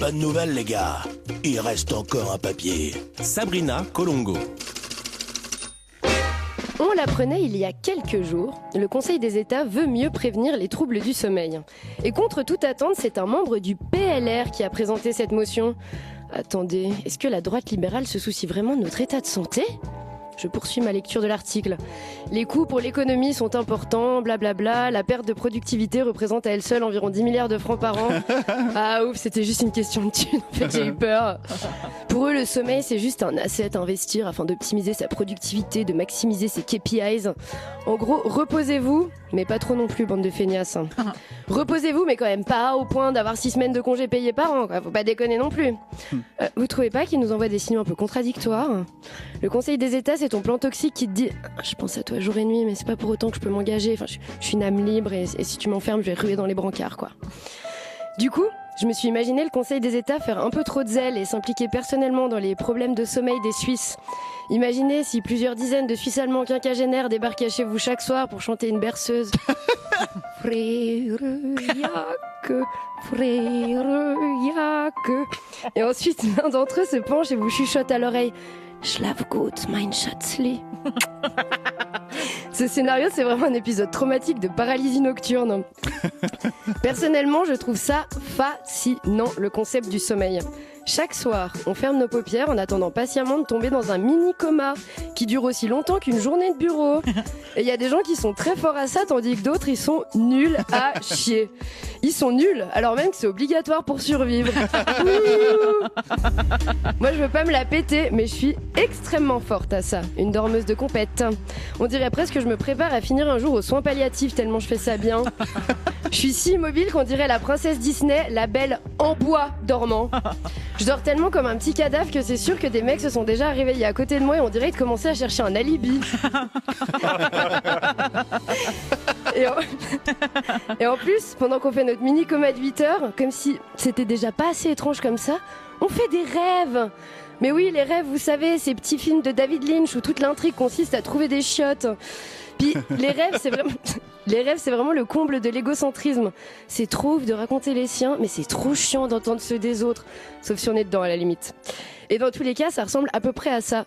Bonne nouvelle les gars, il reste encore un papier. Sabrina Colongo. On l'apprenait il y a quelques jours, le Conseil des États veut mieux prévenir les troubles du sommeil. Et contre toute attente, c'est un membre du PLR qui a présenté cette motion. Attendez, est-ce que la droite libérale se soucie vraiment de notre état de santé ? Je poursuis ma lecture de l'article. Les coûts pour l'économie sont importants, blablabla. La perte de productivité représente à elle seule environ 10 milliards de francs par an. Ah ouf, c'était juste une question de thunes. En fait, j'ai eu peur. Pour eux, le sommeil, c'est juste un asset à investir afin d'optimiser sa productivité, de maximiser ses KPIs. En gros, reposez-vous, mais pas trop non plus, bande de feignasses. Reposez-vous, mais quand même pas au point d'avoir 6 semaines de congés payés par an, quoi. Faut pas déconner non plus. Vous trouvez pas qu'il nous envoie des signaux un peu contradictoires ? Le Conseil des États, c'est ton plan toxique qui te dit « Je pense à toi jour et nuit, mais c'est pas pour autant que je peux m'engager. Enfin, je suis une âme libre et si tu m'enfermes, je vais ruer dans les brancards, quoi. » Du coup, je me suis imaginé le Conseil des États faire un peu trop de zèle et s'impliquer personnellement dans les problèmes de sommeil des Suisses. Imaginez si plusieurs dizaines de Suisses allemands quinquagénaires débarquaient chez vous chaque soir pour chanter une berceuse. Frère Jacques, frère Jacques. Et ensuite, l'un d'entre eux se penche et vous chuchote à l'oreille. Schlaf gut, mein Schatzli. Ce scénario, c'est vraiment un épisode traumatique de paralysie nocturne. Personnellement, je trouve ça fascinant, le concept du sommeil. Chaque soir, on ferme nos paupières en attendant patiemment de tomber dans un mini-coma qui dure aussi longtemps qu'une journée de bureau. Et il y a des gens qui sont très forts à ça, tandis que d'autres, ils sont nuls à chier. Ils sont nuls, alors même que c'est obligatoire pour survivre. Moi, je veux pas me la péter, mais je suis extrêmement forte à ça. Une dormeuse de compète. On dirait presque que je me prépare à finir un jour aux soins palliatifs tellement je fais ça bien. Je suis si immobile qu'on dirait la princesse Disney, la belle en bois dormant. Je dors tellement comme un petit cadavre que c'est sûr que des mecs se sont déjà réveillés à côté de moi et on dirait qu'ils commençaient à chercher un alibi. Et en plus, pendant qu'on fait notre mini-coma de 8 heures, comme si c'était déjà pas assez étrange comme ça, on fait des rêves. Mais oui, les rêves, vous savez, ces petits films de David Lynch où toute l'intrigue consiste à trouver des chiottes. Puis les rêves, c'est vraiment le comble de l'égocentrisme. C'est trop ouf de raconter les siens, mais c'est trop chiant d'entendre ceux des autres. Sauf si on est dedans, à la limite. Et dans tous les cas, ça ressemble à peu près à ça.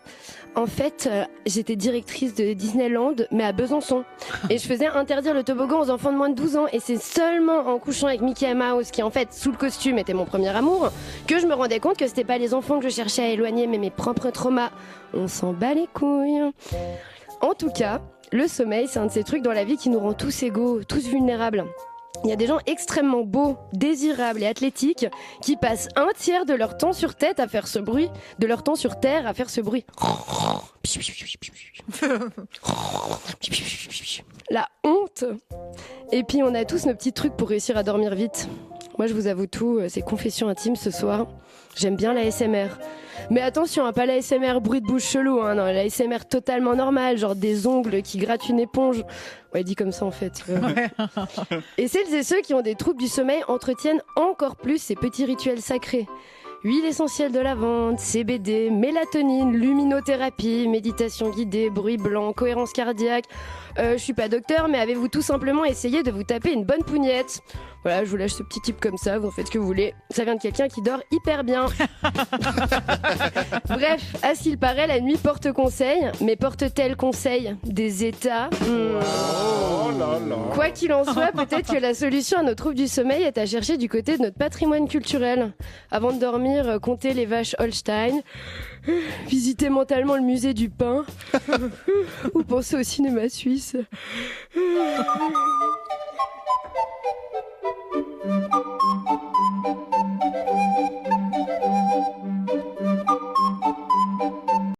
En fait, j'étais directrice de Disneyland, mais à Besançon. Et je faisais interdire le toboggan aux enfants de moins de 12 ans. Et c'est seulement en couchant avec Mickey Mouse, qui en fait, sous le costume, était mon premier amour, que je me rendais compte que c'était pas les enfants que je cherchais à éloigner, mais mes propres traumas. On s'en bat les couilles. En tout cas, le sommeil, c'est un de ces trucs dans la vie qui nous rend tous égaux, tous vulnérables. Il y a des gens extrêmement beaux, désirables et athlétiques qui passent un tiers de leur temps sur Terre à faire ce bruit. La honte. Et puis on a tous nos petits trucs pour réussir à dormir vite. Moi je vous avoue tout, c'est confession intime ce soir. J'aime bien la ASMR. Mais attention, hein, pas la ASMR bruit de bouche chelou, hein, non, la ASMR totalement normale, genre des ongles qui grattent une éponge. Ouais, dit comme ça en fait. Ouais. Et celles et ceux qui ont des troubles du sommeil entretiennent encore plus ces petits rituels sacrés. Huile essentielle de lavande, CBD, mélatonine, luminothérapie, méditation guidée, bruit blanc, cohérence cardiaque. Je suis pas docteur, mais avez-vous tout simplement essayé de vous taper une bonne pougnette ? Voilà, je vous lâche ce petit tip comme ça, vous en faites ce que vous voulez. Ça vient de quelqu'un qui dort hyper bien. Bref, à ce qu'il paraît, la nuit porte conseil, mais porte-t-elle conseil des États ? Quoi qu'il en soit, peut-être que la solution à nos troubles du sommeil est à chercher du côté de notre patrimoine culturel. Avant de dormir, comptez les vaches Holstein, visitez mentalement le musée du pain, ou pensez au cinéma suisse.